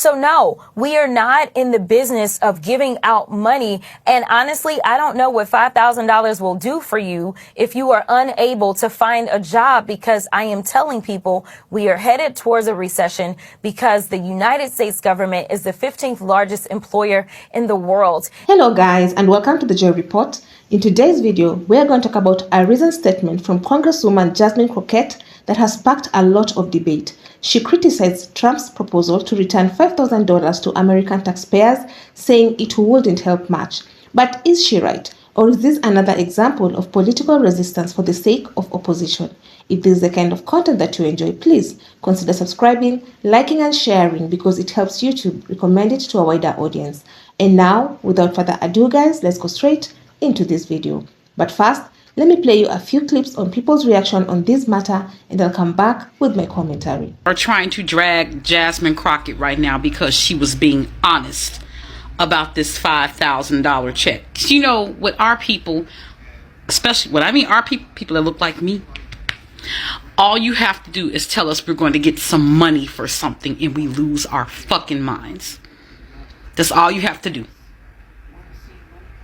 So no, we are not in the business of giving out money. And honestly, I don't know what $5,000 will do for you if you are unable to find a job, because I am telling people we are headed towards a recession because the United States government is the 15th largest employer in the world. Hello guys, and welcome to the Joy Report. In today's video, we are going to talk about a recent statement from Congresswoman Jasmine Crockett that has sparked a lot of debate. She criticized Trump's proposal to return $5,000 to American taxpayers, saying it wouldn't help much. But is she right? Or is this another example of political resistance for the sake of opposition? If this is the kind of content that you enjoy, please consider subscribing, liking and sharing, because it helps YouTube recommend it to a wider audience. And now, without further ado guys, let's go straight into this video. But first, let me play you a few clips on people's reaction on this matter, and I'll come back with my commentary. Are trying to drag Jasmine Crockett right now because she was being honest about this $5,000 check. You know, with our people, especially what I mean, our people that look like me, all you have to do is tell us we're going to get some money for something and we lose our fucking minds. That's all you have to do.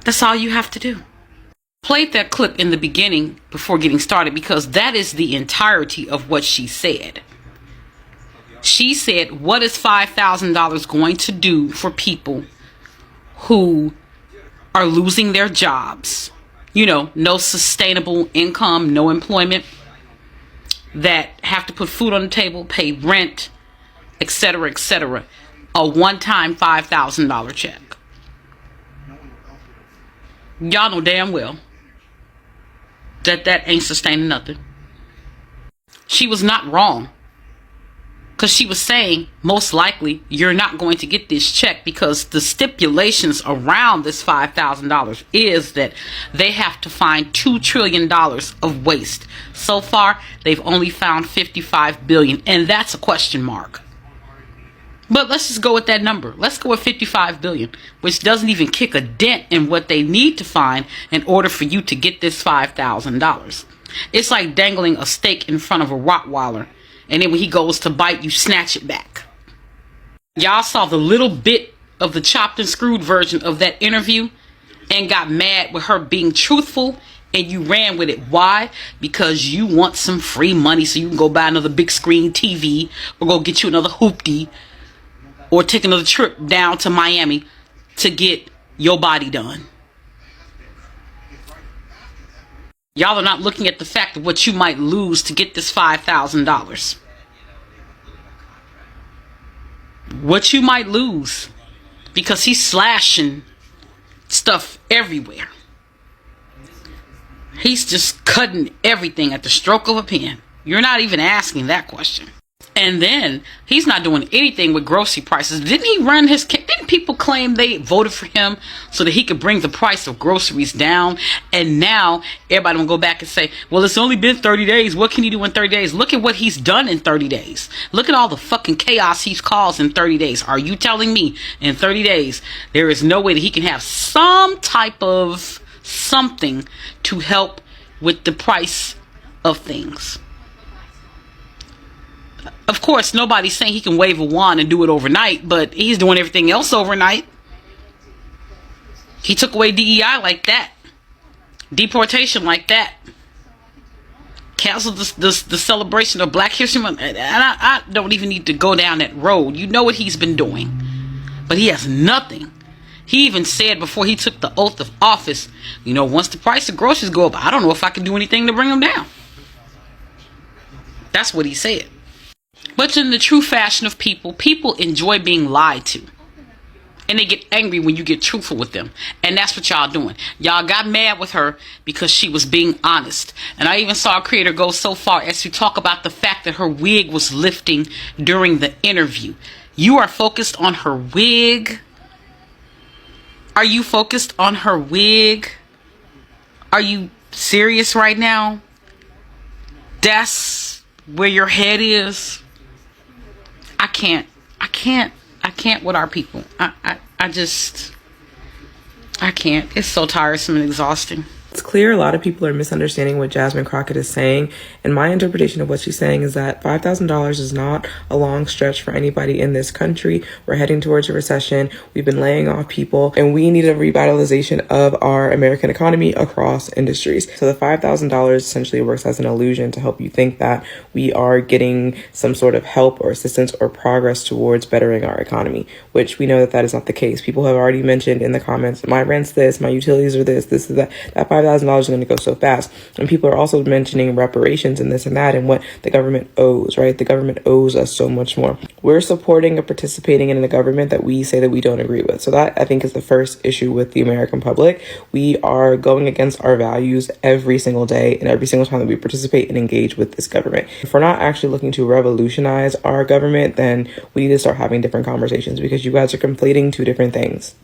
That's all you have to do. Played that clip in the beginning before getting started because that is the entirety of what she said. She said, what is $5,000 going to do for people who are losing their jobs? You know, no sustainable income, no employment, that have to put food on the table, pay rent, etc., etc. A one-time $5,000 check. Y'all know damn well that ain't sustaining nothing. She was not wrong, because she was saying most likely you're not going to get this check because the stipulations around this $5,000 is that they have to find $2 trillion of waste. So far, they've only found $55 billion, and that's a question mark. But let's just go with that number. Let's go with $55 billion, which doesn't even kick a dent in what they need to find in order for you to get this $5,000. It's like dangling a steak in front of a Rottweiler, and then when he goes to bite, you snatch it back. Y'all saw the little bit of the chopped and screwed version of that interview and got mad with her being truthful, and you ran with it. Why? Because you want some free money so you can go buy another big screen TV or go get you another hoopty or take another trip down to Miami to get your body done. Y'all are not looking at the fact of what you might lose to get this $5,000. What you might lose, because he's slashing stuff everywhere. He's just cutting everything at the stroke of a pen. You're not even asking that question. And then he's not doing anything with grocery prices. Didn't people claim they voted for him so that he could bring the price of groceries down? And now everybody will go back and say, well, it's only been 30 days. What can he do in 30 days? Look at what he's done in 30 days. Look at all the fucking chaos he's caused in 30 days. Are you telling me in 30 days there is no way that he can have some type of something to help with the price of things? Of course, nobody's saying he can wave a wand and do it overnight, but he's doing everything else overnight. He took away DEI like that. Deportation like that. Canceled the celebration of Black History Month. And I don't even need to go down that road. You know what he's been doing. But he has nothing. He even said before he took the oath of office, you know, once the price of groceries go up, I don't know if I can do anything to bring them down. That's what he said. But in the true fashion of people enjoy being lied to. And they get angry when you get truthful with them. And that's what y'all doing. Y'all got mad with her because she was being honest. And I even saw a creator go so far as to talk about the fact that her wig was lifting during the interview. You are focused on her wig? Are you focused on her wig? Are you serious right now? That's where your head is? I can't with our people. I can't. It's so tiresome and exhausting. It's clear a lot of people are misunderstanding what Jasmine Crockett is saying, and my interpretation of what she's saying is that $5,000 is not a long stretch for anybody in this country. We're heading towards a recession. We've been laying off people, and we need a revitalization of our American economy across industries. So the $5,000 essentially works as an illusion to help you think that we are getting some sort of help or assistance or progress towards bettering our economy, which we know that that is not the case. People have already mentioned in the comments, my rent's this, my utilities are this is that. That $5,000 is going to go so fast. And people are also mentioning reparations and this and that and what the government owes, right? The government owes us so much more. We're supporting or participating in a government that we say that we don't agree with. So that, I think, is the first issue with the American public. We are going against our values every single day and every single time that we participate and engage with this government. If we're not actually looking to revolutionize our government, then we need to start having different conversations, because you guys are conflating two different things.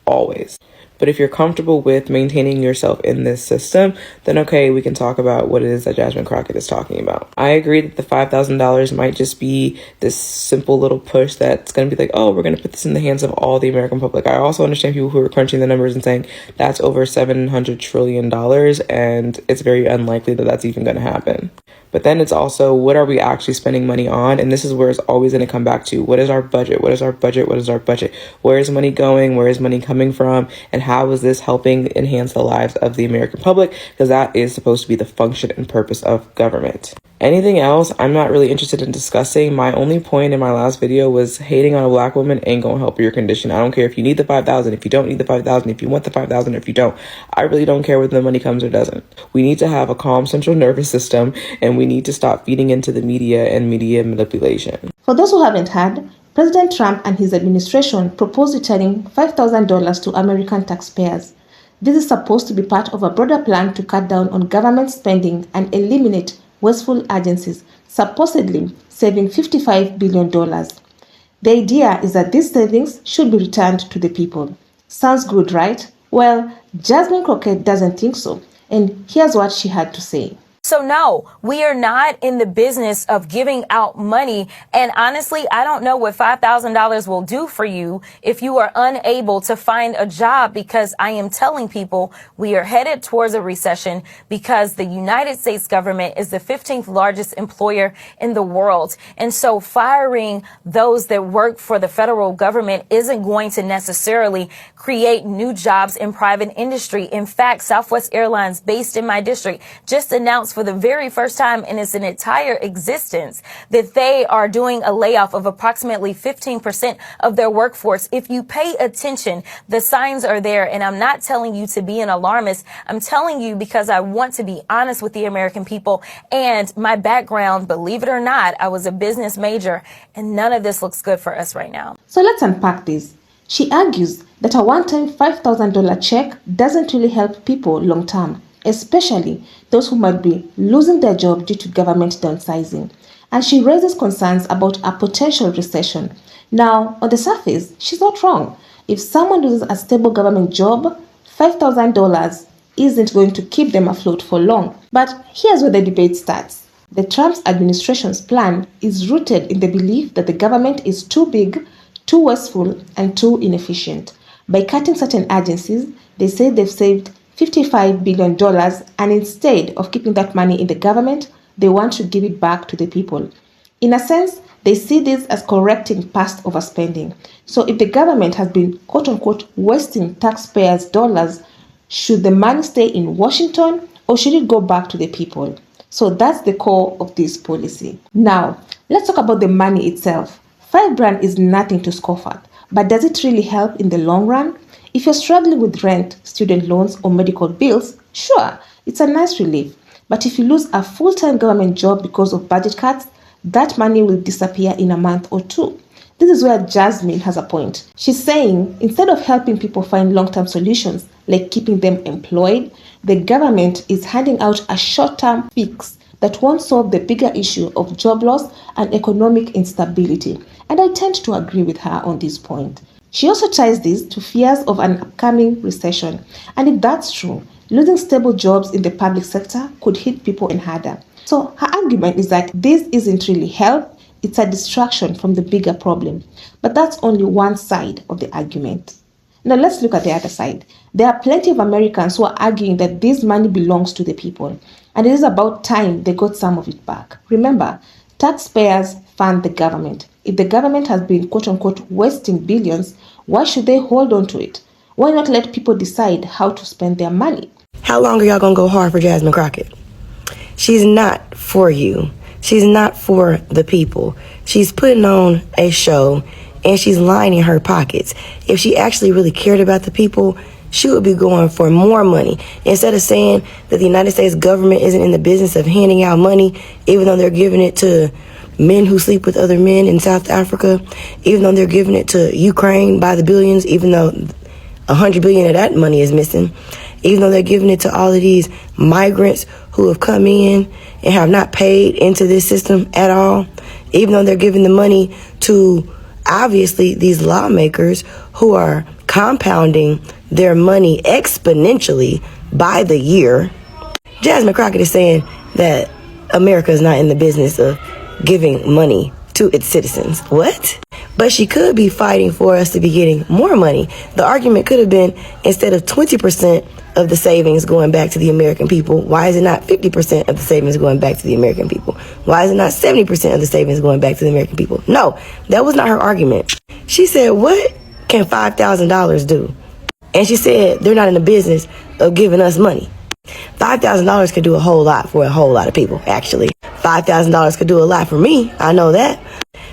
Always. But if you're comfortable with maintaining yourself in this system, then okay, we can talk about what it is that Jasmine Crockett is talking about. I agree that the $5,000 might just be this simple little push that's going to be like, oh, we're going to put this in the hands of all the American public. I also understand people who are crunching the numbers and saying that's over $700 trillion, and it's very unlikely that that's even going to happen. But then it's also, what are we actually spending money on? And this is where it's always going to come back to, what is our budget? What is our budget? What is our budget? Where is money going? Where is money coming from? And how is this helping enhance the lives of the American public? Because that is supposed to be the function and purpose of government. Anything else, I'm not really interested in discussing. My only point in my last video was hating on a black woman ain't gonna help your condition. I don't care if you need the 5,000, if you don't need the 5,000, if you want the 5,000, if you don't. I really don't care whether the money comes or doesn't. We need to have a calm central nervous system, and we need to stop feeding into the media and media manipulation. For those who haven't heard, President Trump and his administration proposed returning $5,000 to American taxpayers. This is supposed to be part of a broader plan to cut down on government spending and eliminate wasteful agencies, supposedly saving $55 billion. The idea is that these savings should be returned to the people. Sounds good, right? Well, Jasmine Crockett doesn't think so, and here's what she had to say. So no, we are not in the business of giving out money. And honestly, I don't know what $5,000 will do for you if you are unable to find a job, because I am telling people we are headed towards a recession because the United States government is the 15th largest employer in the world. And so firing those that work for the federal government isn't going to necessarily create new jobs in private industry. In fact, Southwest Airlines, based in my district, just announced for the very first time in its entire existence that they are doing a layoff of approximately 15% of their workforce. If you pay attention, the signs are there. And I'm not telling you to be an alarmist. I'm telling you because I want to be honest with the American people. And my background, believe it or not, I was a business major, and none of this looks good for us right now. So let's unpack this. She argues that a one-time $5,000 check doesn't really help people long-term, especially those who might be losing their job due to government downsizing. And she raises concerns about a potential recession. Now, on the surface, she's not wrong. If someone loses a stable government job, $5,000 isn't going to keep them afloat for long. But here's where the debate starts. The Trump administration's plan is rooted in the belief that the government is too big, too wasteful, and too inefficient. By cutting certain agencies, they say they've saved $55 billion, and instead of keeping that money in the government, they want to give it back to the people. In a sense, they see this as correcting past overspending. So if the government has been quote-unquote wasting taxpayers' dollars, should the money stay in Washington or should it go back to the people? So that's the core of this policy. Now, let's talk about the money itself. $5,000 is nothing to scoff at, but does it really help in the long run? If you're struggling with rent, student loans, or medical bills, sure, it's a nice relief. But if you lose a full-time government job because of budget cuts, that money will disappear in a month or two. This is where Jasmine has a point. She's saying instead of helping people find long-term solutions, like keeping them employed, the government is handing out a short-term fix that won't solve the bigger issue of job loss and economic instability. And I tend to agree with her on this point. She also ties this to fears of an upcoming recession. And if that's true, losing stable jobs in the public sector could hit people in harder. So her argument is that this isn't really help, it's a distraction from the bigger problem. But that's only one side of the argument. Now let's look at the other side. There are plenty of Americans who are arguing that this money belongs to the people, and it is about time they got some of it back. Remember, taxpayers fund the government. If the government has been quote-unquote wasting billions, why should they hold on to it? Why not let people decide how to spend their money? How long are y'all gonna go hard for Jasmine Crockett? She's not for you. She's not for the people. She's putting on a show and she's lining her pockets. If she actually really cared about the people, she would be going for more money. Instead of saying that the United States government isn't in the business of handing out money, even though they're giving it to men who sleep with other men in South Africa, even though they're giving it to Ukraine by the billions, even though 100 billion of that money is missing, even though they're giving it to all of these migrants who have come in and have not paid into this system at all, even though they're giving the money to obviously these lawmakers who are compounding their money exponentially by the year. Jasmine Crockett is saying that America is not in the business of giving money to its citizens. What? But she could be fighting for us to be getting more money. The argument could have been, instead of 20% of the savings going back to the American people, why is it not 50% of the savings going back to the American people? Why is it not 70% of the savings going back to the American people? No, that was not her argument. She said, what can $5,000 do? And she said they're not in the business of giving us money. $5,000 could do a whole lot for a whole lot of people, actually. $5,000 could do a lot for me. I know that.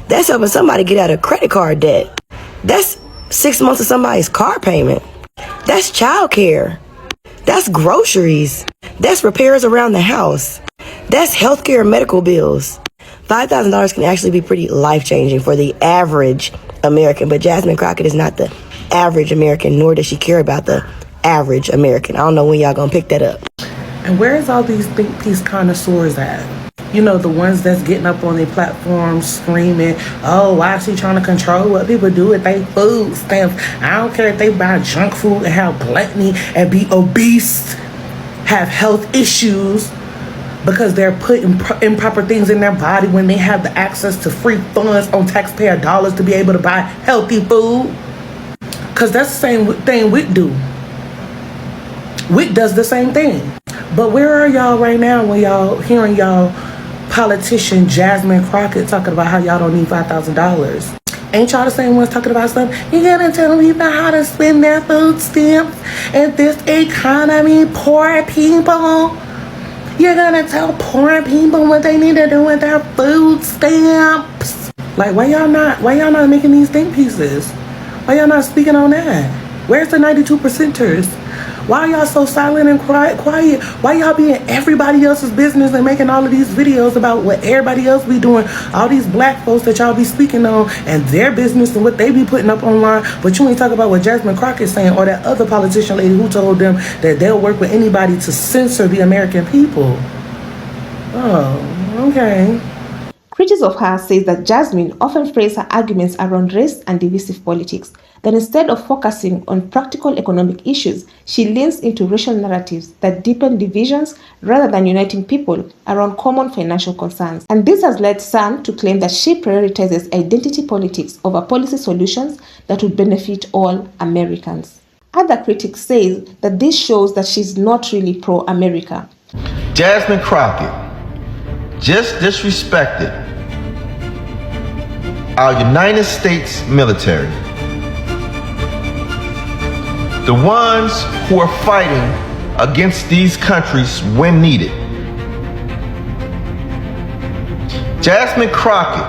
That's helping somebody get out of credit card debt. That's 6 months of somebody's car payment. That's childcare. That's groceries. That's repairs around the house. That's healthcare, medical bills. $5,000 can actually be pretty life-changing for the average American, but Jasmine Crockett is not the average American, nor does she care about the average American. I don't know when y'all gonna pick that up. And where's all these think piece connoisseurs at? You know, the ones that's getting up on their platforms screaming, oh, why is she trying to control what people do with their food stamps? I don't care if they buy junk food and have gluttony and be obese, have health issues because they're putting improper things in their body when they have the access to free funds on taxpayer dollars to be able to buy healthy food. Because that's the same thing WIT do. WIT does the same thing. But where are y'all right now when y'all hearing y'all politician Jasmine Crockett talking about how y'all don't need $5,000? Ain't y'all the same ones talking about something? You gotta tell people how to spend their food stamps in this economy, poor people. You're gonna tell poor people what they need to do with their food stamps. Like, why y'all not making these think pieces? Why y'all not speaking on that? Where's the 92%ers? Why are y'all so silent and quiet? Why y'all being everybody else's business and making all of these videos about what everybody else be doing? All these black folks that y'all be speaking on and their business and what they be putting up online. But you ain't talk about what Jasmine Crockett saying or that other politician lady who told them that they'll work with anybody to censor the American people. Oh, okay. Critics of her say that Jasmine often frames her arguments around race and divisive politics, that instead of focusing on practical economic issues, she leans into racial narratives that deepen divisions rather than uniting people around common financial concerns. And this has led some to claim that she prioritizes identity politics over policy solutions that would benefit all Americans. Other critics say that this shows that she's not really pro-America. Jasmine Crockett just disrespected our United States military. The ones who are fighting against these countries when needed. Jasmine Crockett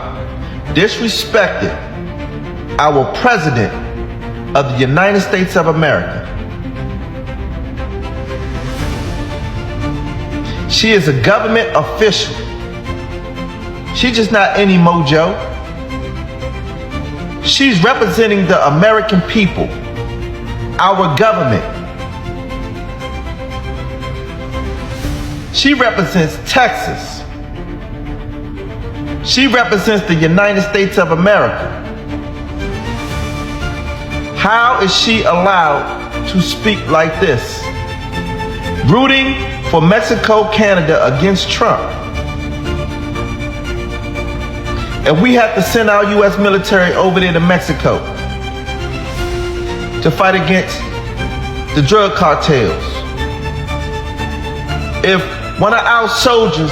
disrespected our President of the United States of America. She is a government official. She's just not any mojo. She's representing the American people, our government. She represents Texas. She represents the United States of America. How is she allowed to speak like this? Rooting for Mexico, Canada against Trump. And we have to send our U.S. military over there to Mexico. to fight against the drug cartels. If one of our soldiers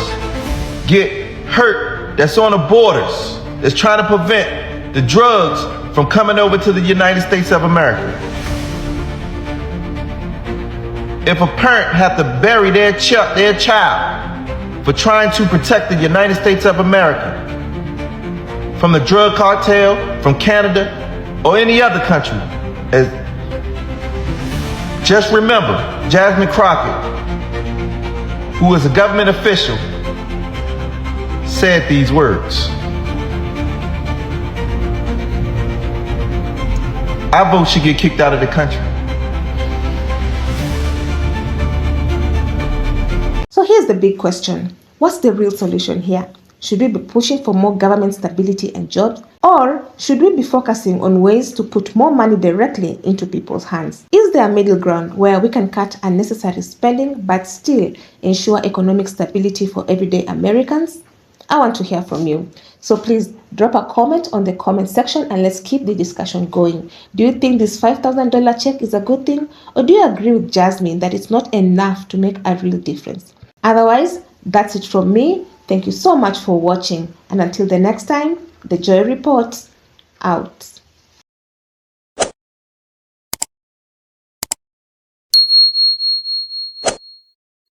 get hurt that's on the borders, that's trying to prevent the drugs from coming over to the United States of America. If a parent have to bury their child for trying to protect the United States of America from the drug cartel, from Canada, or any other country, just remember, Jasmine Crockett, who is a government official, said these words. I vote she get kicked out of the country. So here's the big question. What's the real solution here? Should we be pushing for more government stability and jobs? Or should we be focusing on ways to put more money directly into people's hands? Is there a middle ground where we can cut unnecessary spending but still ensure economic stability for everyday Americans? I want to hear from you. So please drop a comment on the comment section and let's keep the discussion going. Do you think this $5,000 check is a good thing? Or do you agree with Jasmine that it's not enough to make a real difference? Otherwise, that's it from me. Thank you so much for watching. And until the next time, the Joy Report out.